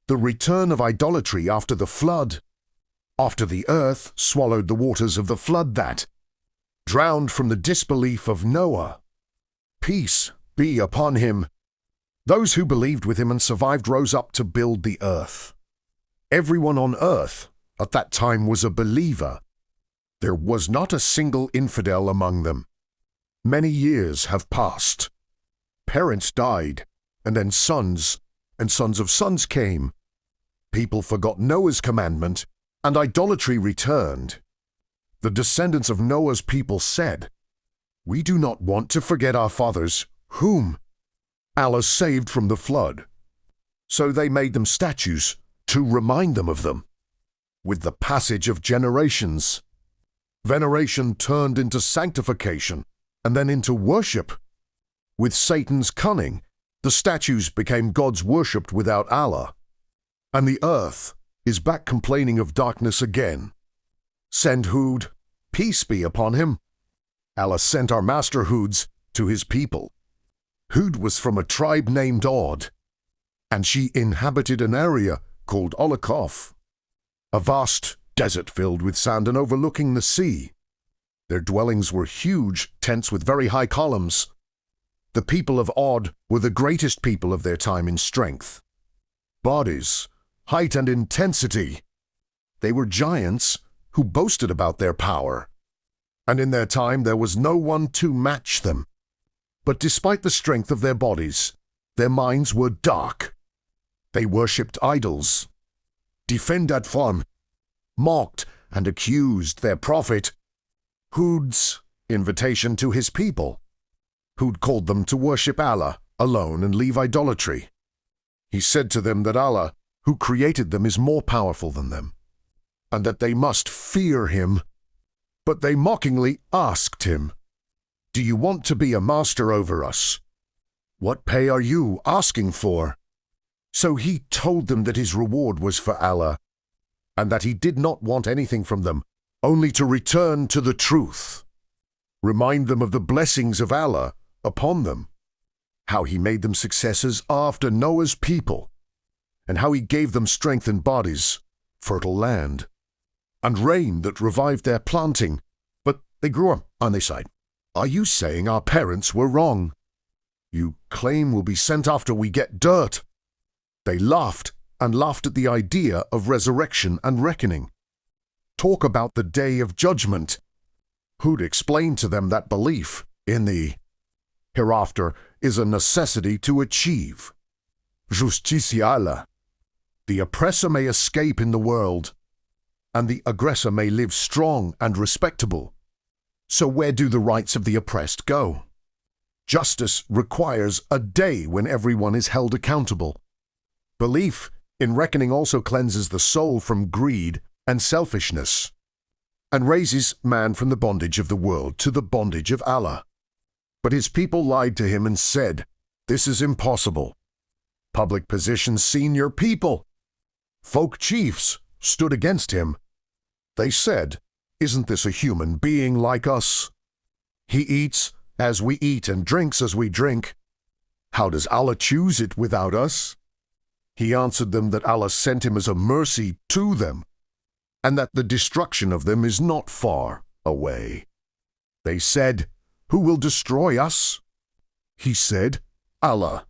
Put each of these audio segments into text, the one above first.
the return of idolatry after the flood, after the earth swallowed the waters of the flood that drowned from the disbelief of Noah. Peace be upon him. Those who believed with him and survived rose up to build the earth. Everyone on earth at that time was a believer. There was not a single infidel among them. Many years have passed. Parents died, and then sons and sons of sons came. People forgot Noah's commandment, and idolatry returned. The descendants of Noah's people said, "We do not want to forget our fathers, whom Allah saved from the flood." So they made them statues to remind them of them. With the passage of generations, veneration turned into sanctification and then into worship. With Satan's cunning, the statues became gods worshipped without Allah. And the earth is back complaining of darkness again. Send Hud, peace be upon him. Allah sent our master Huds to his people. Hud was from a tribe named Od, and she inhabited an area called Olakov, a vast desert filled with sand and overlooking the sea. Their dwellings were huge tents with very high columns. The people of Od were the greatest people of their time in strength, bodies, height, and intensity. They were giants who boasted about their power, and in their time there was no one to match them. But despite the strength of their bodies, their minds were dark. They worshipped idols, defended form, mocked and accused their prophet. Hud's invitation to his people. Hud called them to worship Allah alone and leave idolatry. He said to them that Allah, who created them, is more powerful than them, and that they must fear him. But they mockingly asked him, "Do you want to be a master over us? What pay are you asking for?" So he told them that his reward was for Allah, and that he did not want anything from them, only to return to the truth. Remind them of the blessings of Allah upon them, how he made them successors after Noah's people, and how he gave them strength in bodies, fertile land, and rain that revived their planting. But they grew up on their side. "Are you saying our parents were wrong? You claim we'll be sent after we get dirt." They laughed and laughed at the idea of resurrection and reckoning. Talk about the day of judgment. Hud explained to them that belief in the hereafter is a necessity to achieve. Justiciala. The oppressor may escape in the world, and the aggressor may live strong and respectable. So where do the rights of the oppressed go? Justice requires a day when everyone is held accountable. Belief in reckoning also cleanses the soul from greed and selfishness, and raises man from the bondage of the world to the bondage of Allah. But his people lied to him and said, "This is impossible." Public position senior people, folk chiefs, stood against him. They said, "Isn't this a human being like us? He eats as we eat and drinks as we drink. How does Allah choose it without us?" He answered them that Allah sent him as a mercy to them, and that the destruction of them is not far away. They said, "Who will destroy us?" He said, "Allah."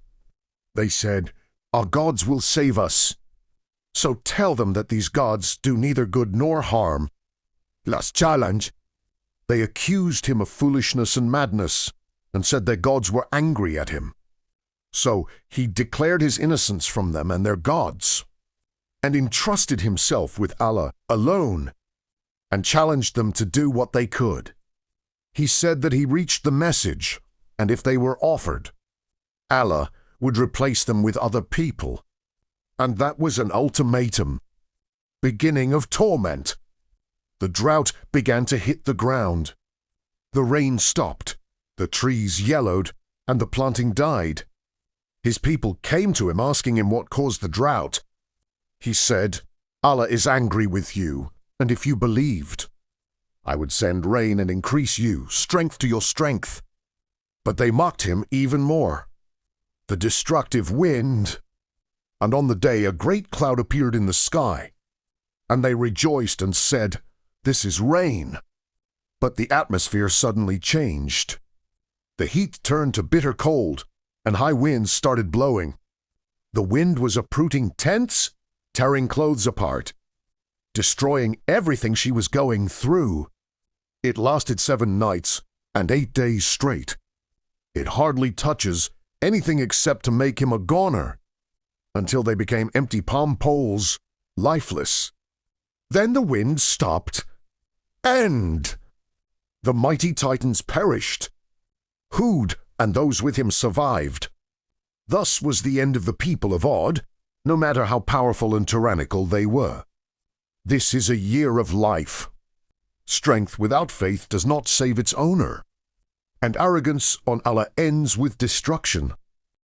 They said, "Our gods will save us." So tell them that these gods do neither good nor harm. Last challenge. They accused him of foolishness and madness, and said their gods were angry at him. So he declared his innocence from them and their gods, and entrusted himself with Allah alone, and challenged them to do what they could. He said that he reached the message, and if they were offered, Allah would replace them with other people. And that was an ultimatum, beginning of torment. The drought began to hit the ground. The rain stopped, the trees yellowed, and the planting died. His people came to him asking him what caused the drought. He said, "Allah is angry with you, and if you believed, I would send rain and increase you, strength to your strength." But they mocked him even more. The destructive wind And on the day a great cloud appeared in the sky, and they rejoiced and said, "This is rain." But the atmosphere suddenly changed. The heat turned to bitter cold, and high winds started blowing. The wind was uprooting tents, tearing clothes apart, destroying everything she was going through. It lasted 7 nights and 8 days straight. It hardly touches anything except to make him a goner, until they became empty palm poles, lifeless. Then the wind stopped, and the mighty titans perished. Hud and those with him survived. Thus was the end of the people of Hud, no matter how powerful and tyrannical they were. This is a year of life. Strength without faith does not save its owner, and arrogance on Allah ends with destruction.